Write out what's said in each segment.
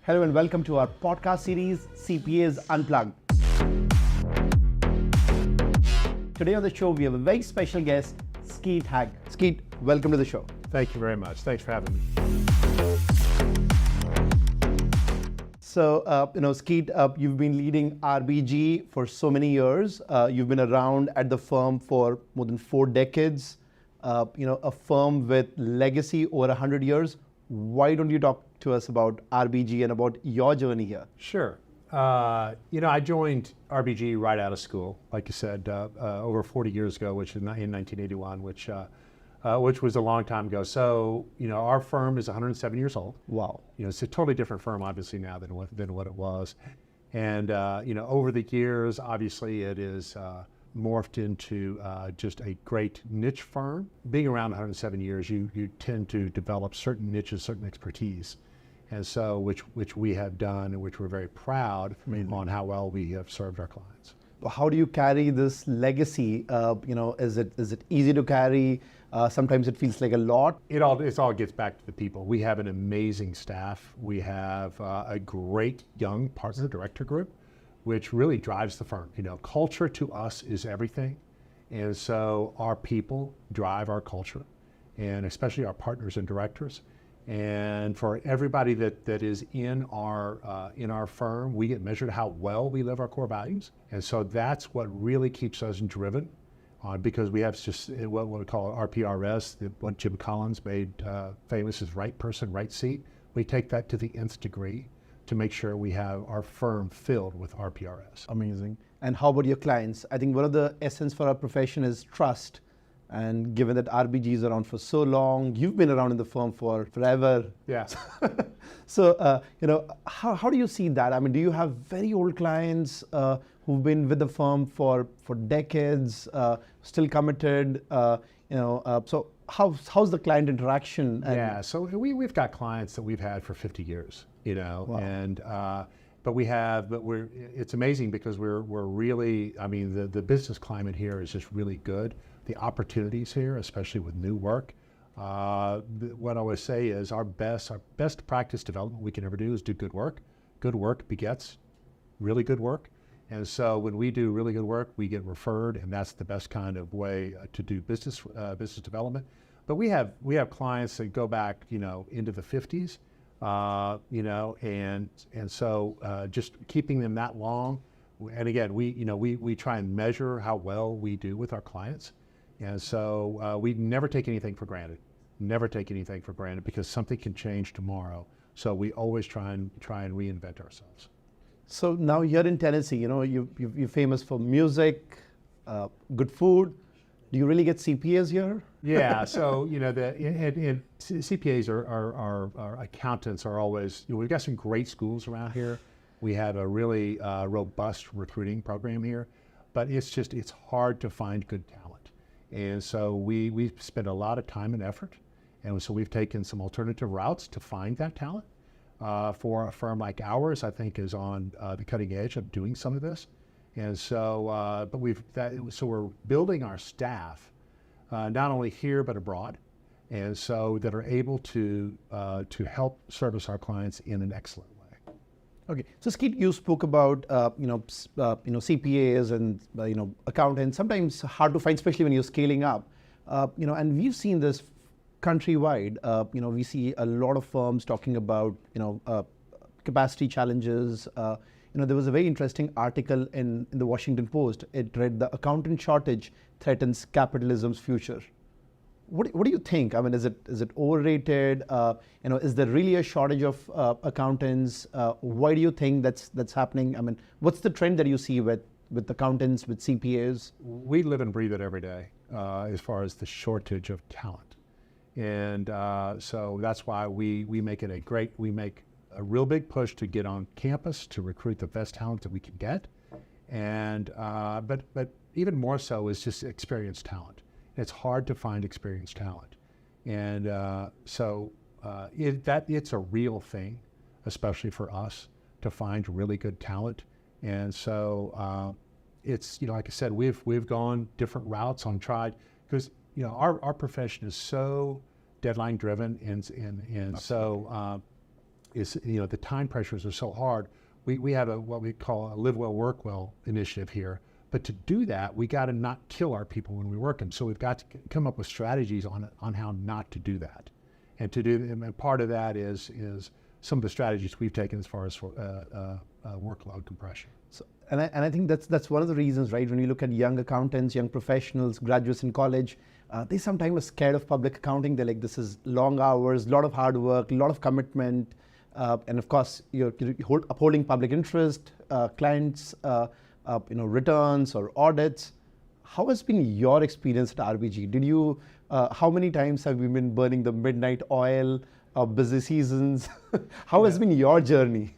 Hello and welcome to our podcast series, CPAs Unplugged. Today on the show, we have a very special guest, Skeet Haag. Skeet, welcome to the show. Thank you very much. Thanks for having me. So, Skeet, you've been leading RBG for so many years. You've been around at the firm for more than 4 decades. A firm with legacy over 100 years. Why don't you talk to us about RBG and about your journey here? Sure. I joined RBG right out of school, like you said, over 40 years ago, which is in 1981, which was a long time ago. So, our firm is 107 years old. Wow. It's a totally different firm, obviously, now than what it was. And, over the years, obviously, it is morphed into just a great niche firm. Being around 107 years, you tend to develop certain niches, certain expertise. And so, which we have done, and which we're very proud on how well we have served our clients. How do you carry this legacy? Is it easy to carry? Sometimes it feels like a lot. It all gets back to the people. We have an amazing staff. We have a great young partner director group, which really drives the firm. Culture to us is everything. And so our people drive our culture, and especially our partners and directors. And for everybody that is in our firm, we get measured how well we live our core values. And so that's what really keeps us driven, because we have just what we call RPRS, what Jim Collins made famous as right person, right seat. We take that to the nth degree to make sure we have our firm filled with RPRS. Amazing. And how about your clients? I think one of the essence for our profession is trust. And given that RBG is around for so long, you've been around in the firm for forever. Yeah. So, how do you see that? I mean, do you have very old clients who've been with the firm for decades, still committed? So how's the client interaction? Yeah. So we've got clients that we've had for 50 years. Wow. And it's amazing because we're really, the business climate here is just really good. The opportunities here, especially with new work. What I always say is our best practice development we can ever do is do good work. Good work begets really good work. And so when we do really good work, we get referred, and that's the best kind of way to do business development. But we have clients that go back, into the 50s, and so just keeping them that long. And again, we try and measure how well we do with our clients. And so we never take anything for granted. Never take anything for granted, because something can change tomorrow. So we always try and reinvent ourselves. So now here in Tennessee, you're famous for music, good food. Do you really get CPAs here? Yeah. So CPAs are accountants are always. We've got some great schools around here. We have a really robust recruiting program here, but it's hard to find good talent. And so we spend a lot of time and effort, and so we've taken some alternative routes to find that talent. For a firm like ours, I think is on the cutting edge of doing some of this. And so, so we're building our staff, not only here but abroad, and so that are able to help service our clients in an excellent way. Okay, so Skeet, you spoke about CPAs and accountants. Sometimes hard to find, especially when you're scaling up. And we've seen this countrywide. We see a lot of firms talking about capacity challenges. There was a very interesting article in the Washington Post. It read, "The accountant shortage threatens capitalism's future." What do you think? I mean, is it overrated? Is there really a shortage of accountants? Why do you think that's happening? I mean, what's the trend that you see with accountants, with CPAs? We live and breathe it every day as far as the shortage of talent, and so that's why we make a real big push to get on campus to recruit the best talent that we can get, and but even more so is just experienced talent. It's hard to find experienced talent, and it's a real thing, especially for us, to find really good talent. And so it's like I said, we've gone different routes on tried, because our profession is so deadline driven, and so is, the time pressures are so hard. We have what we call a live well, work well initiative here. But to do that, we got to not kill our people when we work them. So we've got to come up with strategies on how not to do that. And part of that is some of the strategies we've taken as far as workload compression. So, and I think that's one of the reasons, right? When you look at young accountants, young professionals, graduates in college, they sometimes are scared of public accounting. They're like, this is long hours, a lot of hard work, a lot of commitment, and of course, you're upholding public interest, clients, returns or audits. How has been your experience at RBG? Did you? How many times have you been burning the midnight oil of busy seasons? How has been your journey?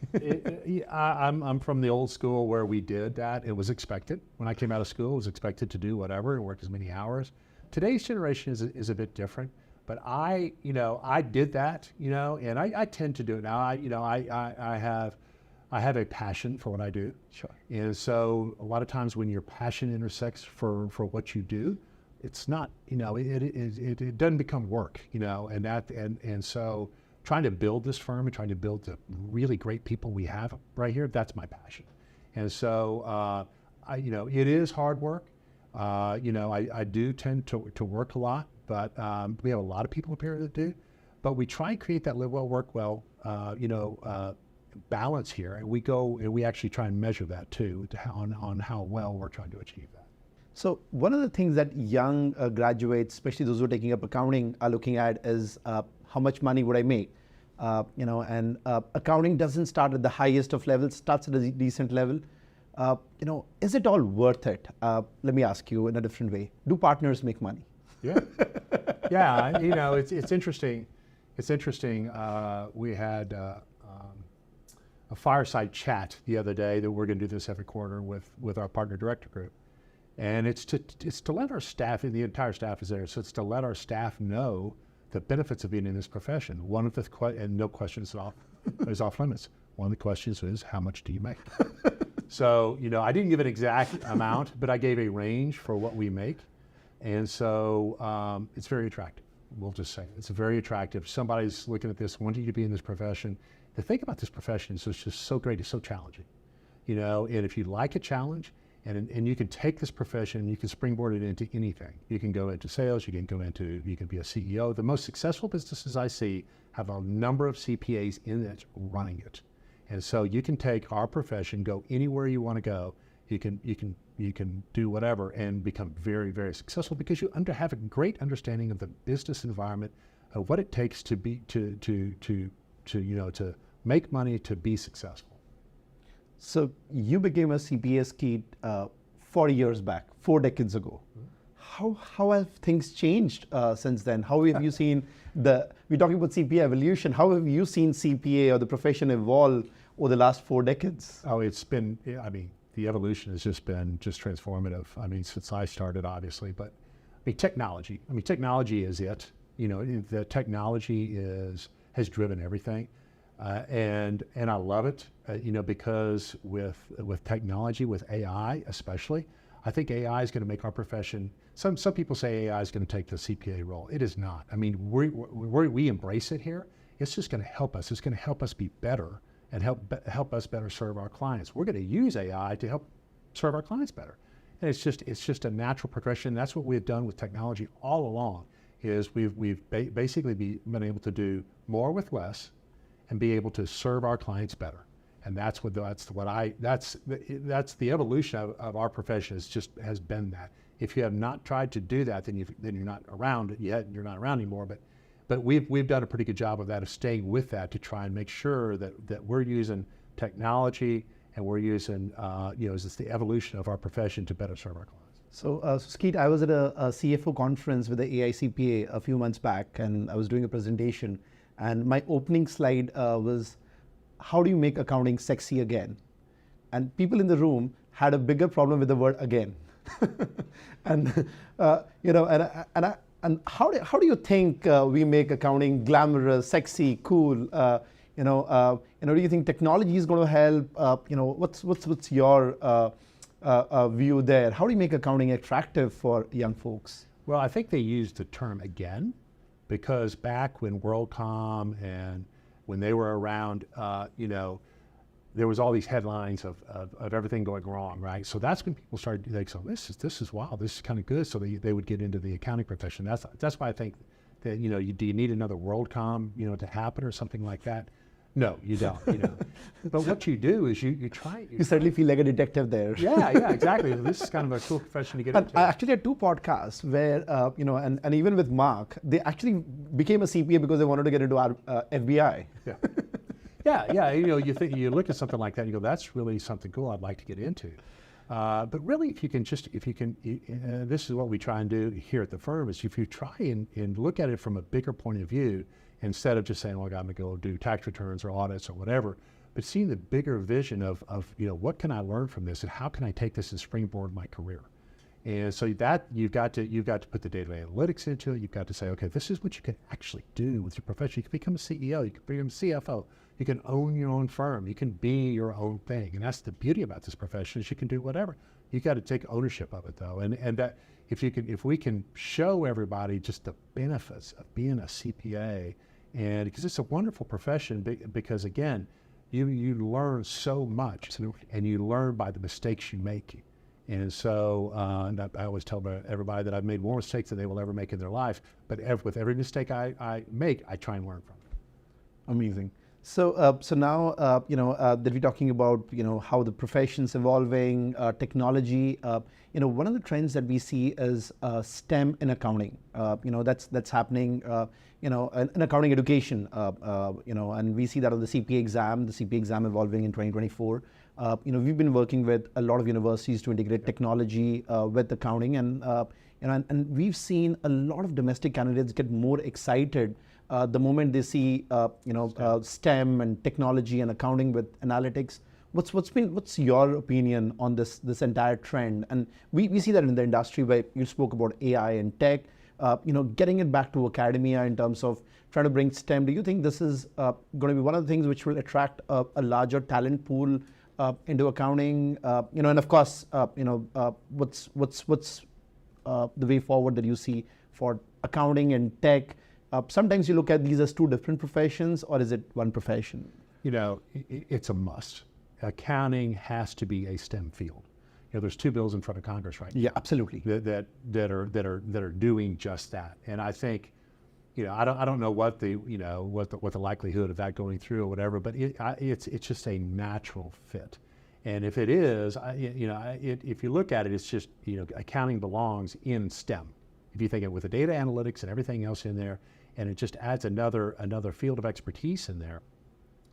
I'm from the old school where we did that. It was expected. When I came out of school, it was expected to do whatever and work as many hours. Today's generation is a bit different, but I did that, and I tend to do it now. I have a passion for what I do. Sure. And so a lot of times when your passion intersects for what you do, it's not, it doesn't become work, and so trying to build this firm and trying to build the really great people we have right here, that's my passion. And so, it is hard work. I do tend to work a lot, but we have a lot of people up here that do, but we try and create that live well, work well, balance here, and we actually try and measure that too, on how well we're trying to achieve that. So one of the things that young graduates, especially those who are taking up accounting, are looking at is how much money would I make? Accounting doesn't start at the highest of levels, starts at a decent level. Is it all worth it? Let me ask you in a different way. Do partners make money? Yeah. Yeah, it's interesting. It's interesting. We had a fireside chat the other day that we're going to do this every quarter with our partner director group. And it's to let our staff, and the entire staff is there, so it's to let our staff know the benefits of being in this profession. One of the, and no questions is off limits. One of the questions is, how much do you make? So, I didn't give an exact amount, but I gave a range for what we make. And so it's very attractive. We'll just say it's very attractive. Somebody's looking at this, wanting to be in this profession. The thing about this profession is it's just so great. It's so challenging, and if you like a challenge, and you can take this profession and you can springboard it into anything. You can go into sales, you can be a CEO. The most successful businesses I see have a number of CPAs in it running it. And so you can take our profession, go anywhere you want to go. You can do whatever and become very, very successful because you have a great understanding of the business environment, of what it takes to make money, to be successful. So you became a CPA, Skeet, 40 years back, 4 decades ago. How have things changed since then? How have you seen we're talking about CPA evolution, how have you seen CPA or the profession evolve over the last 4 decades? Oh, it's been, the evolution has just been transformative. Since I started, obviously, but technology. Technology is it. The technology has driven everything. And I love it, because with technology, with AI especially, I think AI is going to make our profession. Some people say AI is going to take the CPA role. It is not. We embrace it here. It's just going to help us. It's going to help us be better and help us better serve our clients. We're going to use AI to help serve our clients better, and it's just a natural progression. That's what we've done with technology all along. Is we've basically been able to do more with less, and be able to serve our clients better. And that's the evolution of our profession has been that. If you have not tried to do that, then you're not around yet. You're not around anymore. But we've done a pretty good job of that, of staying with that, to try and make sure that we're using technology and we're using it's the evolution of our profession to better serve our clients. So Skeet, I was at a CFO conference with the AICPA a few months back, and I was doing a presentation. And my opening slide was, how do you make accounting sexy again? And people in the room had a bigger problem with the word again. And how do you think we make accounting glamorous, sexy, cool? Do you think technology is going to help? What's your view there? How do you make accounting attractive for young folks? Well, I think they used the term again, because back when WorldCom and when they were around, there was all these headlines of everything going wrong, right? So that's when people started to think, so this is wow, this is kind of good. So they would get into the accounting profession. That's why I think that, do you need another WorldCom, to happen or something like that? No, you don't. But what you do is you try. You certainly feel like a detective there. Yeah, exactly. This is kind of a cool profession to get into. I actually had 2 podcasts where, and even with Mark, they actually became a CPA because they wanted to get into our FBI. Yeah. You look at something like that and you go, that's really something cool I'd like to get into. But really, if you can, this is what we try and do here at the firm, is if you try and look at it from a bigger point of view, instead of just saying, well, I'm going to go do tax returns or audits or whatever, but seeing the bigger vision of what can I learn from this and how can I take this and springboard my career. And so that you've got to put the data analytics into it. You've got to say, okay, this is what you can actually do with your profession. You can become a CEO, you can become a CFO, you can own your own firm, you can be your own thing. And that's the beauty about this profession, is you can do whatever. You got to take ownership of it though. And that if we can show everybody just the benefits of being a CPA, and because it's a wonderful profession, because again, you learn so much. Absolutely. And you learn by the mistakes you make. And so and I always tell everybody that I've made more mistakes than they will ever make in their life, but with every mistake I make, I try and learn from it. Amazing. So now, that we're talking about, how the profession's evolving, technology, one of the trends that we see is STEM in accounting. That's happening, in accounting education, and we see that on the CPA exam evolving in 2024. We've been working with a lot of universities to integrate technology with accounting, and we've seen a lot of domestic candidates get more excited the moment they see STEM and technology and accounting with analytics. What's your opinion on this entire trend? And we see that in the industry where you spoke about AI and tech, getting it back to academia in terms of trying to bring STEM. Do you think this is going to be one of the things which will attract a larger talent pool into accounting? And of course, what's the way forward that you see for accounting and tech? Sometimes you look at these as 2 different professions, or is it one profession? It's a must. Accounting has to be a STEM field. There's 2 bills in front of Congress right now. Yeah, absolutely. That are doing just that. And I think, I don't know what the likelihood of that going through or whatever, but it's just a natural fit. And if it is, if you look at it, it's just, accounting belongs in STEM. If you think of it with the data analytics and everything else in there, and it just adds another field of expertise in there.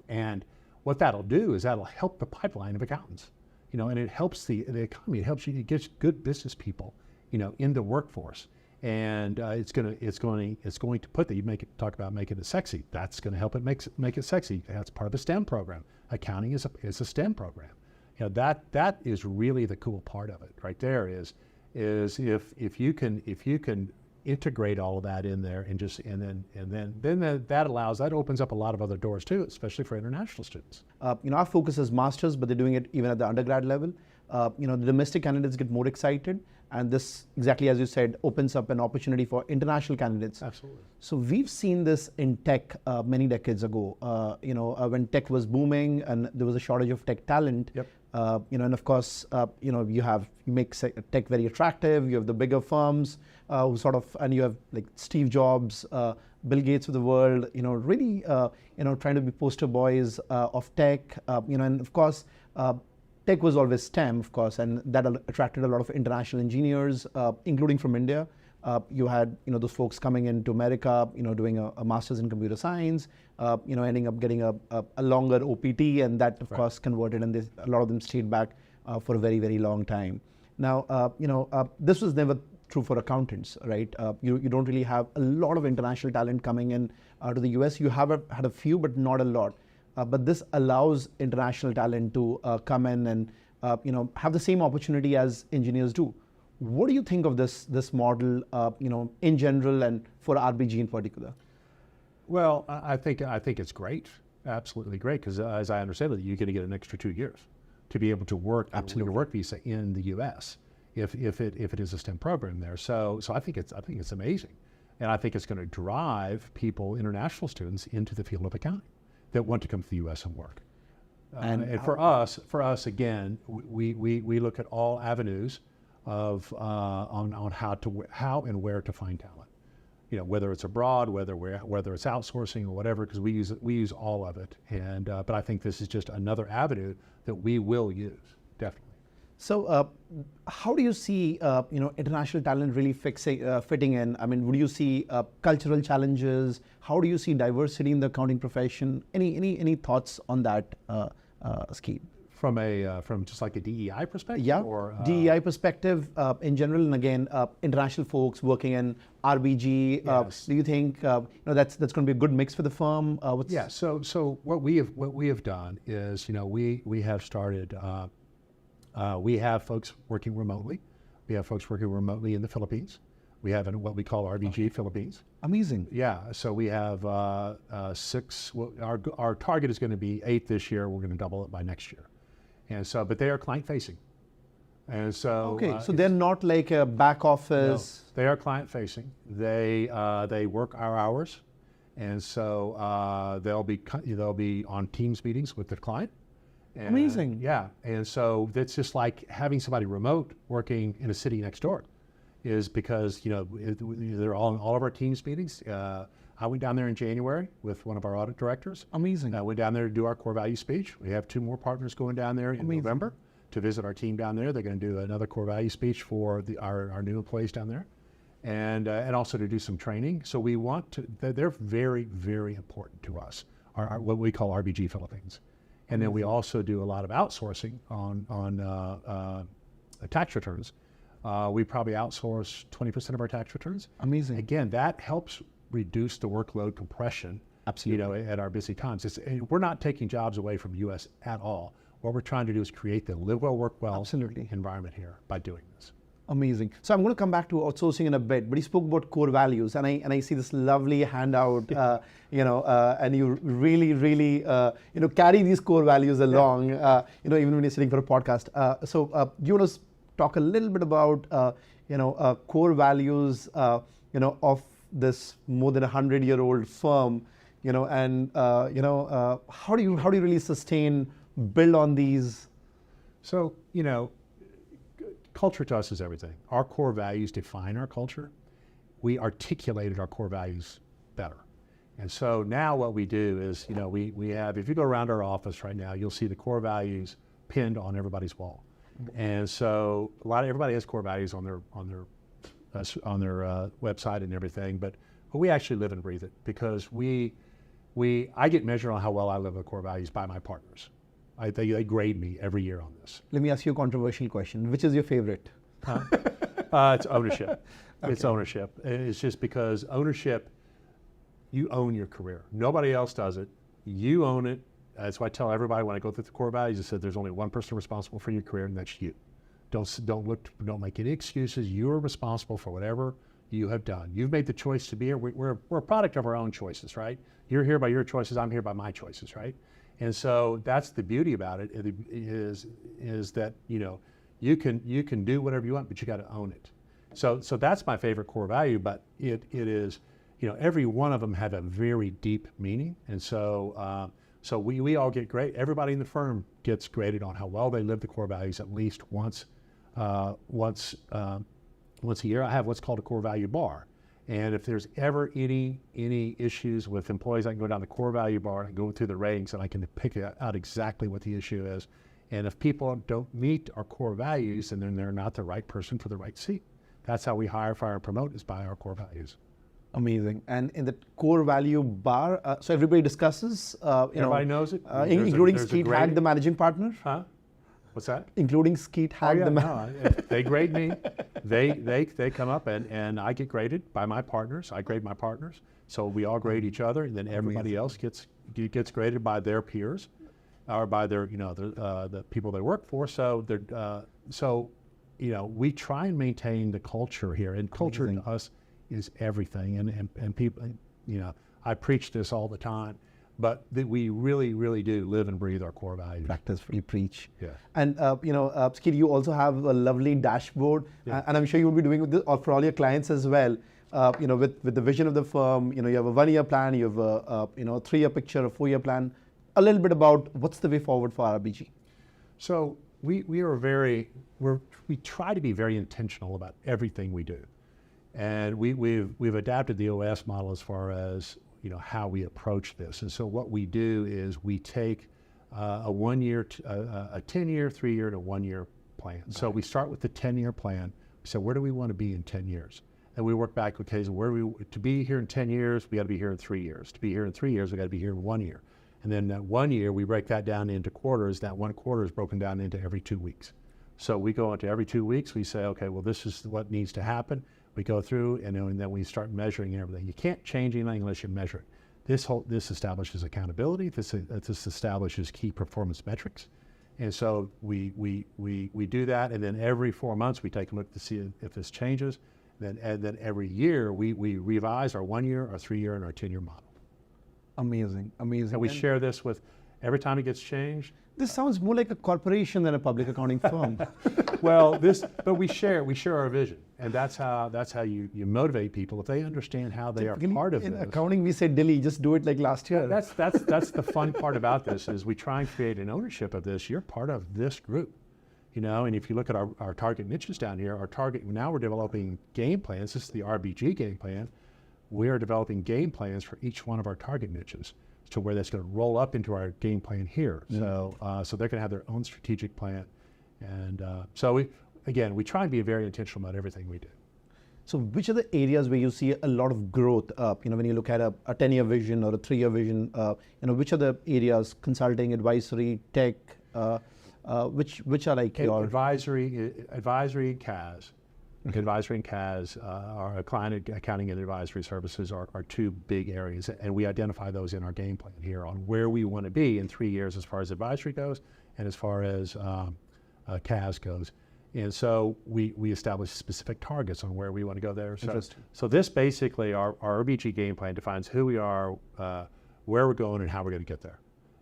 And what that'll do is that'll help the pipeline of accountants, and it helps the economy. It helps you, it gets good business people, in the workforce. And it's going to put that. You talk about making it sexy. That's going to help it make it sexy. That's part of a STEM program. Accounting is a STEM program. That is really the cool part of it right there. Is if you can integrate all of that in there and then that opens up a lot of other doors too, especially for international students. Our focus is masters, but they're doing it even at the undergrad level. The domestic candidates get more excited, and this, exactly as you said, opens up an opportunity for international candidates. Absolutely. So we've seen this in tech many decades ago. When tech was booming and there was a shortage of tech talent. Yep. And of course, you make tech very attractive. You have the bigger firms who and you have like Steve Jobs, Bill Gates of the world, really, trying to be poster boys of tech, and of course, tech was always STEM, of course, and that attracted a lot of international engineers, including from India. You had, those folks coming into America, doing a master's in computer science, ending up getting a longer OPT, and that, of course, converted, and a lot of them stayed back for a very, very long time. Now, this was never true for accountants, right? You don't really have a lot of international talent coming in to the US. You have had a few, but not a lot. But this allows international talent to come in and, have the same opportunity as engineers do. What do you think of this model, in general and for RBG in particular? Well, I think it's great, absolutely great, because as I understand it, you're going to get an extra 2 years to be able to work your work visa in the U.S. if it is a STEM program there. So I think it's amazing, and I think it's going to drive people, international students, into the field of accounting. that want to come to the U.S. and work. And for us again, we look at all avenues of on how and where to find talent. You know, whether it's abroad, whether it's outsourcing or whatever, because we use all of it. And but I think this is just another avenue that we will use, definitely. So, how do you see international talent really fitting in? I mean, would you see cultural challenges? How do you see diversity in the accounting profession? Any thoughts on that, Skeet? From just like a DEI perspective? Yeah, or, DEI perspective in general, and again, international folks working in RBG. Yes. Do you think that's going to be a good mix for the firm? Yeah. So what we have done is, we have started. We have folks working remotely. We have folks working remotely in the Philippines. We have what we call RBG Philippines. Amazing. Yeah. So we have 6. Well, our target is going to be 8 this year. We're going to double it by next year. And so, but they are client facing. And so okay, so they're not like a back office. No, they are client facing. They work our hours, and so they'll be on Teams meetings with the client. And, amazing. Yeah, and so that's just like having somebody remote working in a city next door, is because they're all in all of our Teams meetings. I went down there in January with one of our audit directors. Amazing. I went down there to do our core value speech. We have 2 more partners going down there in November to visit our team down there. They're going to do another core value speech for our new employees down there, and also to do some training. So we want to. They're very, very important to us. Our what we call RBG Philippines, and then we also do a lot of outsourcing on tax returns. We probably outsource 20% of our tax returns. Amazing. Again, that helps reduce the workload compression. Absolutely. At our busy times. We're not taking jobs away from the U.S. at all. What we're trying to do is create the live well, work well environment here by doing this. Amazing. So I'm going to come back to outsourcing in a bit, but you spoke about core values, and I see this lovely handout, and you really carry these core values along, even when you're sitting for a podcast. So do you want to talk a little bit about, core values, of this more than 100-year-old firm, and how do you really sustain, build on these? So culture to us is everything. Our core values define our culture. We articulated our core values better, and so now what we do is we have, if you go around our office right now, you'll see the core values pinned on everybody's wall, and so everybody has core values on their website and everything, but we actually live and breathe it, because I get measured on how well I live the core values by my partners. They grade me every year on this. Let me ask you a controversial question. Which is your favorite? It's ownership. Okay. It's ownership. It's just because ownership, you own your career. Nobody else does it. You own it. That's why I tell everybody when I go through the core values, I said there's only one person responsible for your career, and that's you. Don't make any excuses. You are responsible for whatever you have done. You've made the choice to be here. We're a product of our own choices, right? You're here by your choices. I'm here by my choices, right? And so that's the beauty about it, is that you can do whatever you want, but you got to own it. So that's my favorite core value. But it is every one of them have a very deep meaning, and so we all get great. Everybody in the firm gets graded on how well they live the core values at least once a year. I have what's called a core value bar. And if there's ever any issues with employees, I can go down the core value bar and go through the ratings, and I can pick out exactly what the issue is. And if people don't meet our core values, then they're not the right person for the right seat. That's how we hire, fire, and promote, is by our core values. Amazing. And in the core value bar, so everybody discusses, everybody knows it, including Skeet Haag, the managing partner. Huh? What's that? Including Skeet Haag, they grade me. They come up and I get graded by my partners. I grade my partners. So we all grade each other, and then everybody else gets graded by their peers, or by their the people they work for. So we try and maintain the culture here, and culture to us is everything. And people, I preach this all the time. But we really, really do live and breathe our core values. Practice, we preach. Yeah. And Skeet, you also have a lovely dashboard, and I'm sure you will be doing this for all your clients as well. With the vision of the firm, you have a 1-year plan, you have a 3-year picture, a 4-year plan. a little bit about what's the way forward for RBG. So we try to be very intentional about everything we do, and we've adapted the OS model as far as how we approach this. And so what we do is we take a 1 year, a 10-year, 3-year, and a 1-year plan. Right. So we start with the 10-year plan. We say, where do we want to be in 10 years? And we work back, okay, so to be here in 10 years, we got to be here in 3 years. To be here in 3 years, we got to be here in 1 year. And then that 1 year, we break that down into quarters. That 1 quarter is broken down into every 2 weeks. So we go into every 2 weeks, we say, okay, well, this is what needs to happen. We go through, and then we start measuring everything. You can't change anything unless you measure it. This establishes accountability. This establishes key performance metrics. And so we do that, and then every 4 months we take a look to see if this changes. And then every year we revise our 1 year, our 3 year, and our 10-year model. Amazing, amazing. And we share this with every time it gets changed. This sounds more like a corporation than a public accounting firm. Well, but we share our vision, and that's how you motivate people if they understand how they are part of this. In accounting, we say, "Dilly, just do it like last year." That's the fun part about this is we try and create an ownership of this. You're part of this group, And if you look at our target niches down here, now we're developing game plans. This is the RBG game plan. We are developing game plans for each one of our target niches, to where that's going to roll up into our game plan here. Mm-hmm. So they're going to have their own strategic plan. And so we try and be very intentional about everything we do. So which are the areas where you see a lot of growth? When you look at a 10-year vision or a 3-year vision, which are the areas, consulting, advisory, tech, which are like your... Advisory, CAS. Advisory and CAS, our client accounting and advisory services are 2 big areas, and we identify those in our game plan here on where we want to be in 3 years as far as advisory goes and as far as CAS goes. And so we establish specific targets on where we want to go there. So this basically, our RBG game plan defines who we are, where we're going, and how we're going to get there.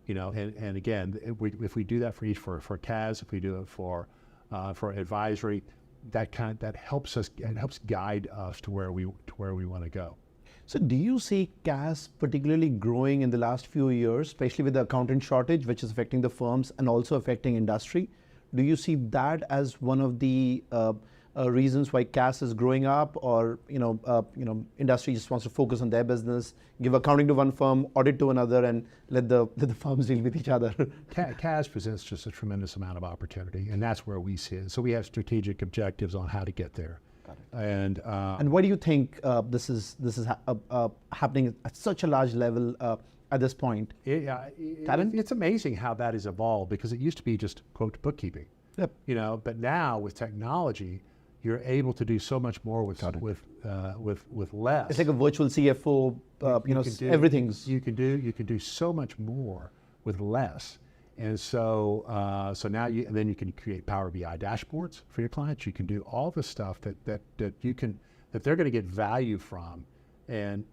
And again, if we do that for CAS, if we do it for advisory, that helps us. It helps guide us to where we want to go. So do you see CAS particularly growing in the last few years, especially with the accountant shortage, which is affecting the firms and also affecting industry? Do you see that as one of the reasons why CAS is growing up, or industry just wants to focus on their business, give accounting to one firm, audit to another, and let the firms deal with each other? CAS presents just a tremendous amount of opportunity, and that's where we see it. So we have strategic objectives on how to get there. Got it. And why do you think this is happening at such a large level at this point? It's amazing how that has evolved, because it used to be just, quote, bookkeeping. Yep. But now with technology, you're able to do so much more with less. It's like a virtual CFO. Everything's. You can do so much more with less, and so now then you can create Power BI dashboards for your clients. You can do all the stuff that they're going to get value from, and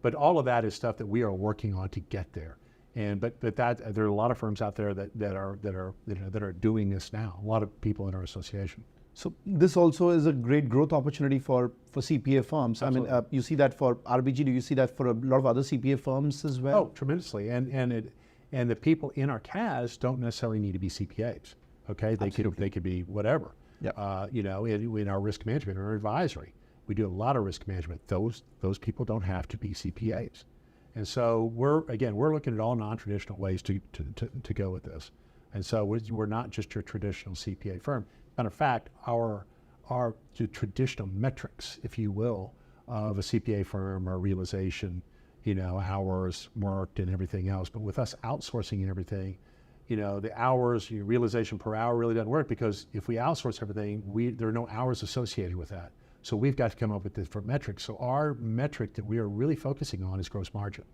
but all of that is stuff that we are working on to get there. And but there are a lot of firms out there that are doing this now. A lot of people in our association. So this also is a great growth opportunity for CPA firms. Absolutely. I mean, you see that for RBG. Do you see that for a lot of other CPA firms as well? Oh, tremendously. And the people in our CAS don't necessarily need to be CPAs. Okay, they could be whatever. Yep. In our risk management or advisory, we do a lot of risk management. Those people don't have to be CPAs. And so we're looking at all non-traditional ways to go with this. And so we're not just your traditional CPA firm. Matter of fact, our traditional metrics, if you will, of a CPA firm or realization, hours worked and everything else. But with us outsourcing and everything, the hours, your realization per hour really doesn't work, because if we outsource everything, there are no hours associated with that. So we've got to come up with different metrics. So our metric that we are really focusing on is gross margin.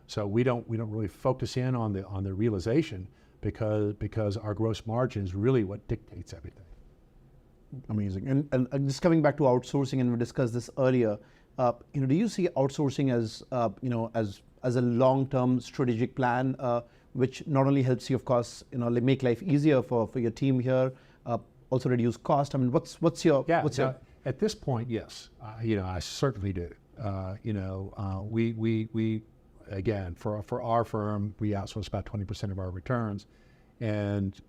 So we don't really focus in on the realization, because our gross margin is really what dictates everything. Amazing. And just coming back to outsourcing, and we discussed this earlier, do you see outsourcing as as a long-term strategic plan, which not only helps you, of course, make life easier for your team here, also reduce cost? I mean, what's your at this point, yes, I certainly do. We again, for our firm, we outsource about 20% of our returns, and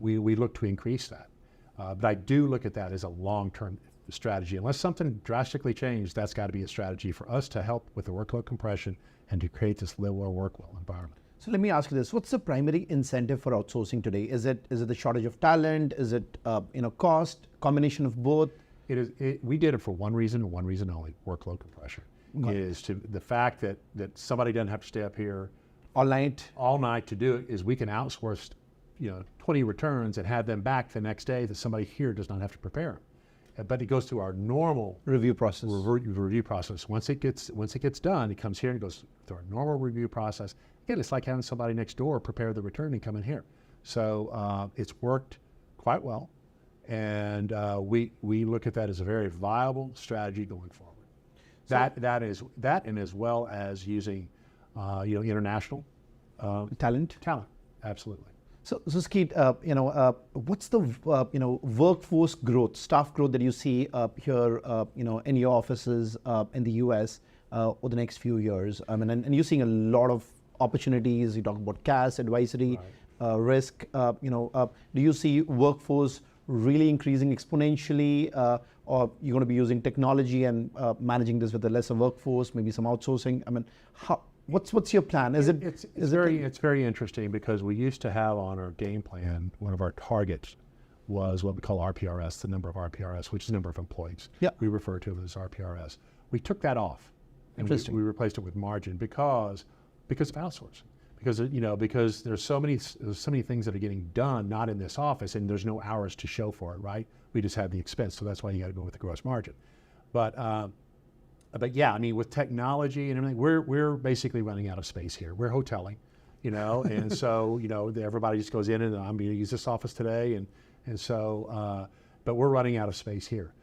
we look to increase that. But I do look at that as a long-term strategy. Unless something drastically changed, that's got to be a strategy for us to help with the workload compression and to create this live well, work well environment. So let me ask you this: what's the primary incentive for outsourcing today? Is it the shortage of talent? Is it cost? Combination of both? We did it for one reason and one reason only: workload compression. Is to the fact that somebody doesn't have to stay up here all night to do it. Is we can outsource 20 returns and have them back the next day that somebody here does not have to prepare them. But it goes through our normal review process. Review process. Once it gets done, it comes here and goes through our normal review process. Again, it's like having somebody next door prepare the return and come in here. So it's worked quite well, and we look at that as a very viable strategy going forward. So that and as well as using international talent. Absolutely. So Skeet, what's the workforce growth, staff growth that you see here, in your offices in the U.S. Over the next few years? I mean, and you're seeing a lot of opportunities. You talk about CAS, advisory, risk. Do you see workforce really increasing exponentially, or you're going to be using technology and managing this with a lesser workforce, maybe some outsourcing? I mean, What's your plan? It's very interesting because we used to have on our game plan, one of our targets was what we call RPRS, the number of RPRS, which is the number of employees. Yeah. We refer to it as RPRS. We took that off. And we replaced it with margin because of outsourcing. Because there's so many things that are getting done not in this office, and there's no hours to show for it, right? We just have the expense, so that's why you got to go with the gross margin. But yeah, I mean, with technology and everything, we're basically running out of space here. We're hoteling, and so everybody just goes in and I'm going to use this office today, and so but we're running out of space here.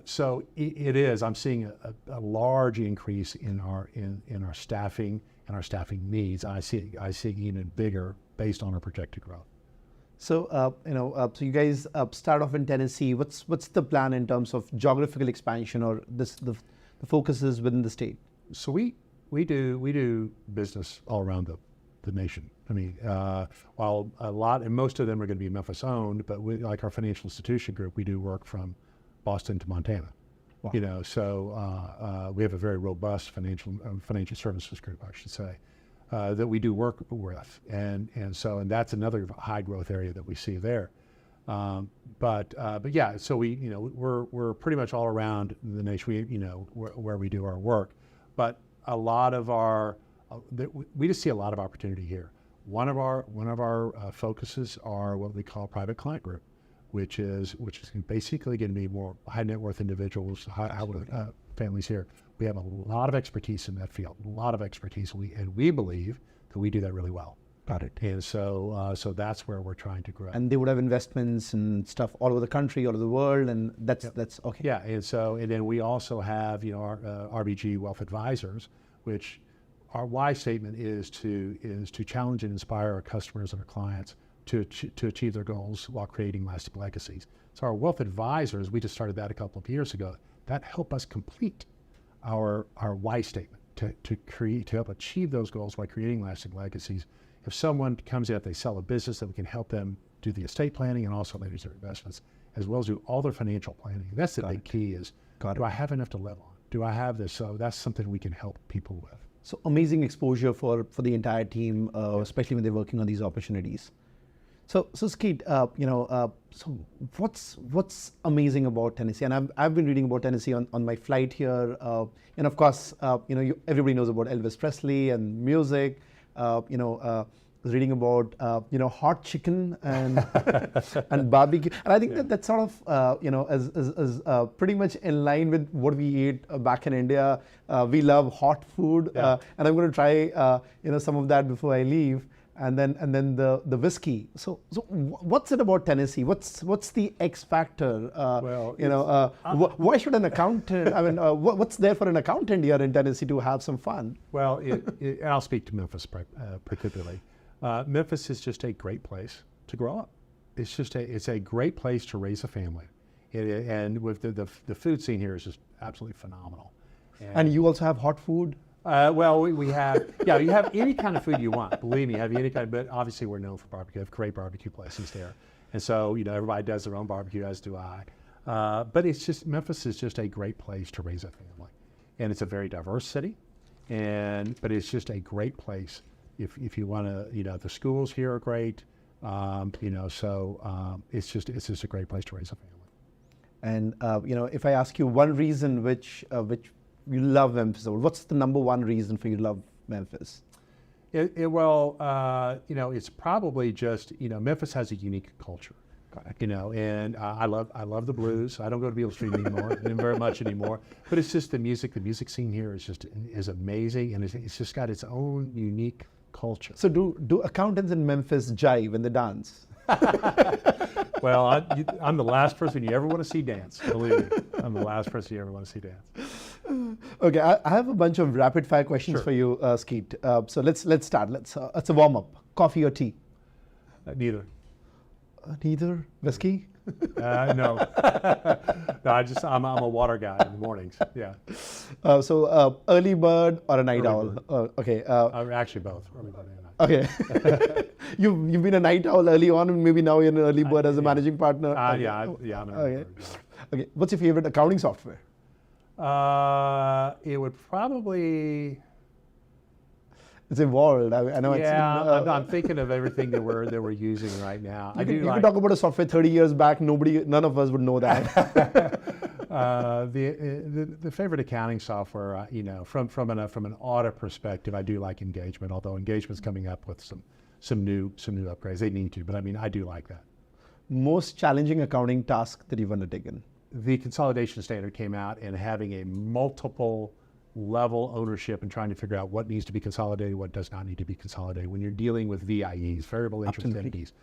So it is. I'm seeing a large increase in our staffing and our staffing needs. I see even bigger based on our projected growth. So so you guys start off in Tennessee. What's the plan in terms of geographical expansion, or the focus is within the state? So we do business all around the nation. I mean, while a lot, and most of them are going to be Memphis owned, but like our financial institution group, we do work from Boston to Montana. Wow. So we have a very robust financial services group, I should say, that we do work with, and that's another high growth area that we see there. But yeah, so we're pretty much all around the nation. Where we do our work, but a lot of we just see a lot of opportunity here. One of our focuses are what we call private client group, which is basically going to be more high net worth individuals, families here. We have a lot of expertise in that field, a lot of expertise, and we believe that we do that really well. Got it. And so that's where we're trying to grow. And they would have investments and stuff all over the country, all over the world, and that's okay. Yeah, and then we also have our RBG Wealth Advisors, which our why statement is to challenge and inspire our customers and our clients to achieve their goals while creating lasting legacies. So our Wealth Advisors, we just started that a couple of years ago. That helped us complete our why statement to help achieve those goals by creating lasting legacies. If someone comes in, they sell a business, that we can help them do the estate planning and also manage their investments, as well as do all their financial planning. That's the big key is, do I have enough to live on? Do I have this? So that's something we can help people with. So amazing exposure for the entire team, especially when they're working on these opportunities. So Skeet, so what's amazing about Tennessee? And I've been reading about Tennessee on my flight here, and of course, everybody knows about Elvis Presley and music. Was reading about hot chicken and and barbecue, and I think that's sort of is pretty much in line with what we eat back in India. We love hot food, and I'm going to try some of that before I leave. And then the whiskey. So what's it about Tennessee? What's the X factor? Why should an accountant? I mean, what's there for an accountant here in Tennessee to have some fun? Well, I'll speak to Memphis particularly. Memphis is just a great place to grow up. It's a great place to raise a family, and with the food scene here is just absolutely phenomenal. And you also have hot food. Well, we have, yeah, you have any kind of food you want. Believe me, have any kind, but obviously we're known for barbecue. We have great barbecue places there. And so, everybody does their own barbecue, as do I. But it's just, Memphis is just a great place to raise a family. And it's a very diverse city. But it's just a great place if you want to, the schools here are great. It's just a great place to raise a family. And if I ask you one reason which you love Memphis, what's the number one reason for you to love Memphis? It's probably just Memphis has a unique culture. And I love the blues. I don't go to Beale Street anymore, very much anymore. But it's just the music. The music scene here is amazing, and it's just got its own unique culture. So do accountants in Memphis jive when they dance? Well, I'm the last person you ever want to see dance. Believe me, I'm the last person you ever want to see dance. Okay, I have a bunch of rapid fire questions for you, Skeet. So let's start. It's a warm up. Coffee or tea? Neither. Neither. Whiskey? No. No, I'm a water guy in the mornings. Yeah. So early bird or a night owl? Okay. Actually both. Early bird and night. Okay. You've been a night owl early on, and maybe now you're an early bird as a managing partner. Yeah, I'm an early bird. Okay. What's your favorite accounting software? It would probably. It's evolved. I know. Yeah, I'm thinking of everything that we're using right now. You can talk about a software 30 years back. None of us would know that. The favorite accounting software, from an audit perspective, I do like Engagement. Although Engagement's coming up with some new upgrades. They need to, but I do like that. Most challenging accounting task that you've undertaken? The consolidation standard came out, and having a multiple level ownership and trying to figure out what needs to be consolidated, what does not need to be consolidated. When you're dealing with VIEs, variable interest entities,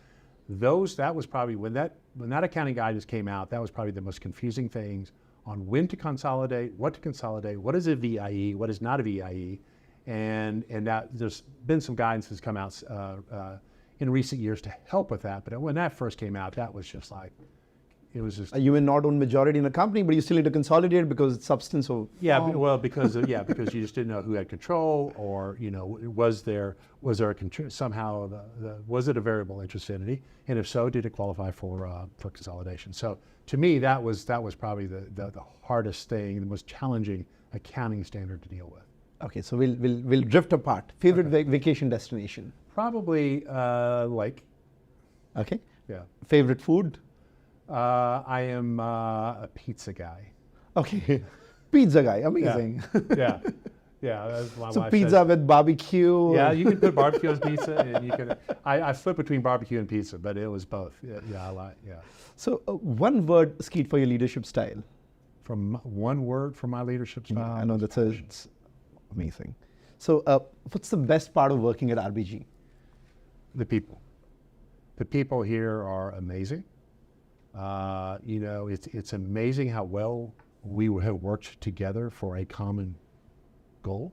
that was probably when that accounting guidance came out, that was probably the most confusing things on when to consolidate, what is a VIE, what is not a VIE, and that there's been some guidance that's come out in recent years to help with that. But when that first came out, that was just like, it was just. You may not own majority in a company, but you still need to consolidate because it's substance of. Yeah, well, because you just didn't know who had control, or was there somehow was it a variable interest entity, and if so, did it qualify for consolidation? So to me, that was probably the hardest thing, the most challenging accounting standard to deal with. Okay, so we'll drift apart. Favorite vacation destination? Probably lake. Okay. Yeah. Favorite food? I am a pizza guy. Okay, pizza guy, amazing. Yeah. That's my so wife pizza says. with barbecue. Yeah, you can put barbecue on pizza, and you can. I flip between barbecue and pizza, but it was both. Yeah, I like. Yeah. So one word, Skeet, for your leadership style. From one word for my leadership style. I know it's amazing. So what's the best part of working at RBG? The people. The people here are amazing. It's amazing how well we have worked together for a common goal.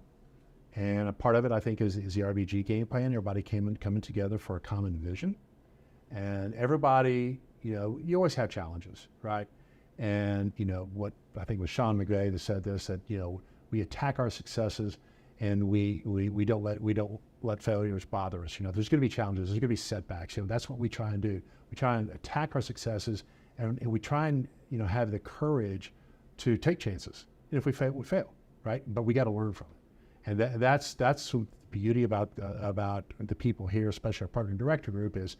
And a part of it, I think, is the RBG game plan. Everybody coming together for a common vision. And everybody, you always have challenges, right? And, what I think was Sean McVay that said this, that, we attack our successes and we don't let failures bother us. There's going to be challenges, there's going to be setbacks. That's what we try and do. We try and attack our successes, and we try and have the courage to take chances. And if we fail, we fail, right? But we got to learn from it. And that's the beauty about the people here, especially our partner and director group, is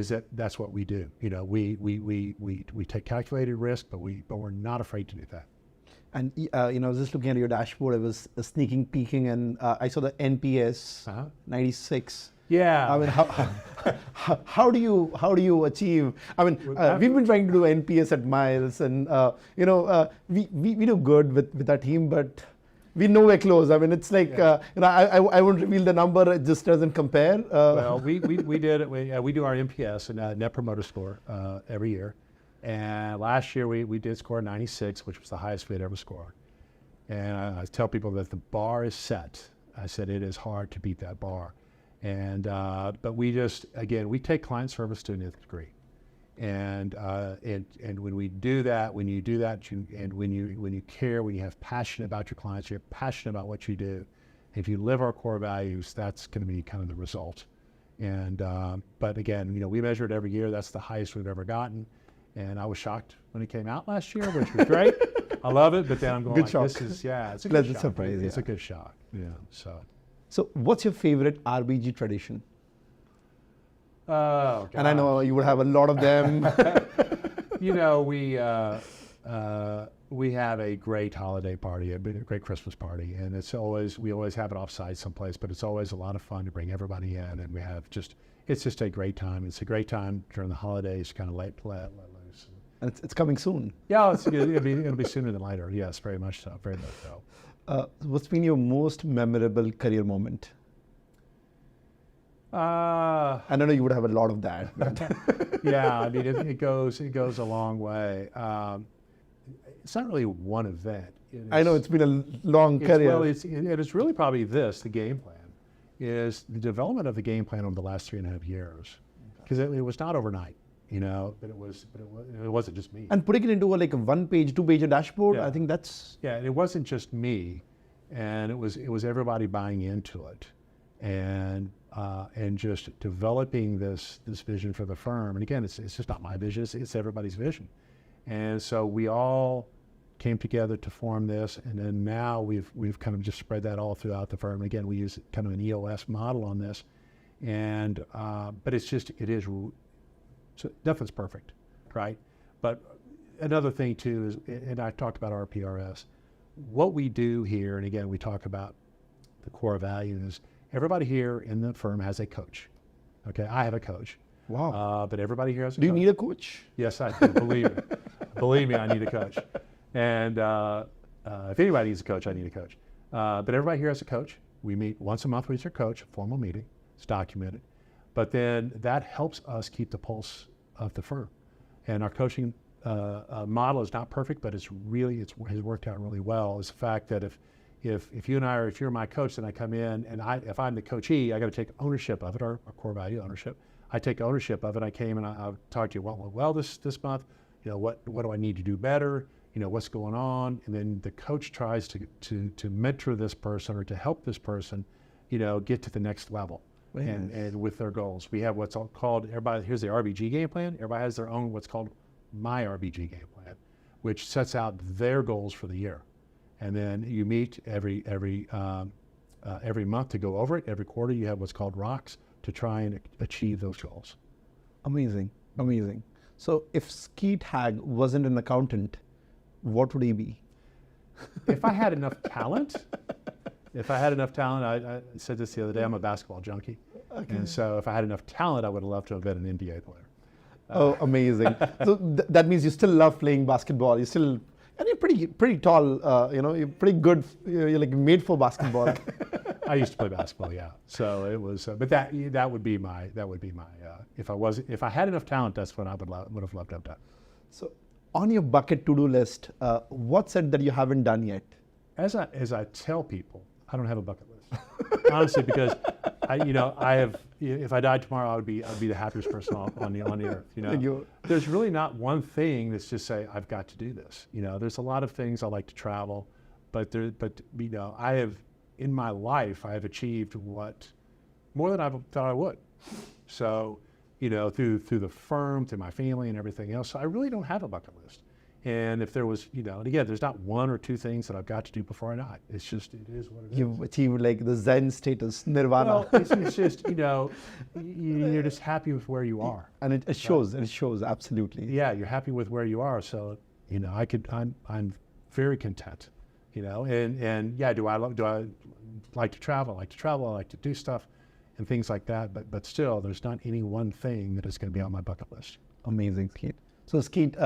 that that's what we do. We take calculated risk, but we're not afraid to do that. And I was just looking at your dashboard. I was peeking, and I saw the NPS 96. Yeah. I mean, how do you achieve? I mean, we've been trying to do NPS at Miles, and we do good with our team, but we nowhere close. I mean, it's like I won't reveal the number. It just doesn't compare. Well, we did it. We do our NPS and Net Promoter Score every year. And last year we did score 96, which was the highest we had ever scored. And I tell people that the bar is set. I said it is hard to beat that bar. And but we take client service to a nth degree. And when we do that, when you when you care, when you have passion about your clients, you're passionate about what you do, If you live our core values, that's going to be kind of the result. And but again, we measure it every year. That's the highest we've ever gotten. And I was shocked when it came out last year, which was great. I love it, but then I'm going Good like, shock. this is, it's a good Pleasant shock. surprise, It's yeah. a good shock. Yeah. So what's your favorite RBG tradition? Oh, And I know you would have a lot of them. We have a great holiday party, a great Christmas party, and we always have it offsite someplace, but it's always a lot of fun to bring everybody in, and it's just a great time. It's a great time during the holidays to kind of let loose. And it's coming soon. Yeah, it'll be sooner than later. Yes, very much so. Very much so. What's been your most memorable career moment? I don't know, you would have a lot of that. But Yeah, it goes a long way. It's not really one event. I know it's been a long career. Well, it's really probably the game plan, is the development of the game plan over the last 3.5 years, because it was not overnight, but it wasn't just me. And putting it into a 1-page, 2-page dashboard, Yeah. I think that's... Yeah, it wasn't just me, and it was everybody buying into it, and just developing this vision for the firm. And again, it's just not my vision; it's everybody's vision. And so we all came together to form this, and then now we've kind of just spread that all throughout the firm. Again, we use kind of an EOS model on this, and but so nothing's perfect, right? But another thing too is, and I talked about RPRS, what we do here, and again we talk about the core values. Everybody here in the firm has a coach. Okay, I have a coach. Wow. But everybody here has a Do coach. you need a coach? Yes, I do. Believe me. Believe me, I need a coach. And if anybody needs a coach, I need a coach. But everybody here has a coach. We meet once a month with your coach, a formal meeting. It's documented. But then that helps us keep the pulse of the firm. And our coaching model is not perfect, but it has worked out really well. Is the fact that if you're my coach, then I come in, and if I'm the coachee, I got to take ownership of it, our core value ownership. I take ownership of it. I came and I talked to you, well, this month, what do I need to do better? What's going on? And then the coach tries to mentor this person or to help this person, get to the next level. Yes. And with their goals. We have what's called, here's the RBG game plan. Everybody has their own what's called my RBG game plan, which sets out their goals for the year. And then you meet every month to go over it. Every quarter you have what's called rocks to try and achieve those goals. Amazing, amazing. So if Skeet Haag wasn't an accountant, what would he be? If I had enough talent, I said this the other day, I'm a basketball junkie. Okay. And so if I had enough talent, I would have loved to have been an NBA player. Oh, amazing. So that means you still love playing basketball. And you're pretty tall, you're pretty good, you're like made for basketball. I used to play basketball, yeah. So it was, but that would be my, if I had enough talent, that's what I would have loved to have done. So on your bucket to-do list, what's it that you haven't done yet? As I tell people, I don't have a bucket list, honestly, because I have. If I died tomorrow, I'd be the happiest person on the earth. There's really not one thing that's just say I've got to do this. There's a lot of things. I like to travel, but I have in my life I have achieved more than I thought I would. So through the firm, through my family, and everything else. So I really don't have a bucket list. And if there was, and again, there's not one or two things that I've got to do before I die. It's just, it is what it is. You've achieved like the Zen status, nirvana. Well, it's just, you're just happy with where you are. And it shows, it shows, absolutely. Yeah, you're happy with where you are. So, I'm very content, and yeah, do I like to travel? I like to travel, I like to do stuff and things like that. But still, there's not any one thing that is going to be on my bucket list. Amazing, Skeet. So Skeet,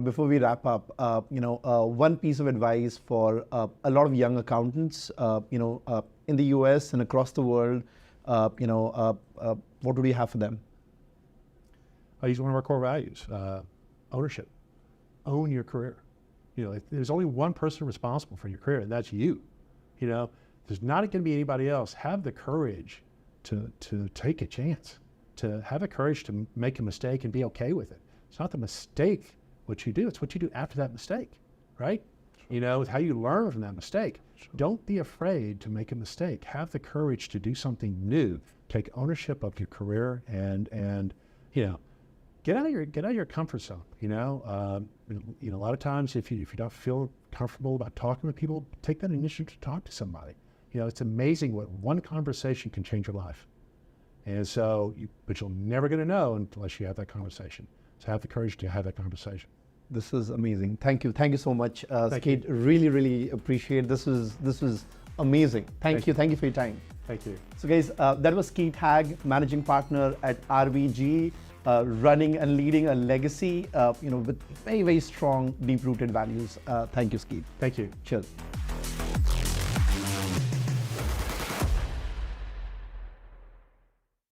before we wrap up, one piece of advice for a lot of young accountants, in the US and across the world, what would you have for them? I use one of our core values, ownership. Own your career. There's only one person responsible for your career, and that's you. There's not going to be anybody else. Have the courage to take a chance, to have the courage to make a mistake and be okay with it. It's not the mistake what you do, it's what you do after that mistake, right? you know, with how you learn from that mistake. Don't be afraid to make a mistake. Have the courage to do something new. Take ownership of your career and you know, get out of your comfort zone. You know, a lot of times if you don't feel comfortable about talking to people, take that initiative to talk to somebody. You know, it's amazing what one conversation can change your life. And so, but you're never going to know unless you have that conversation. So have the courage to have that conversation. This is amazing. Thank you so much, Thank Skeet. you. Really appreciate. This was amazing. Thank you for your time. Thank you. So guys, that was Skeet Haag, managing partner at RBG, running and leading a legacy, with very strong, deep-rooted values. Thank you, Skeet. Thank you. Cheers.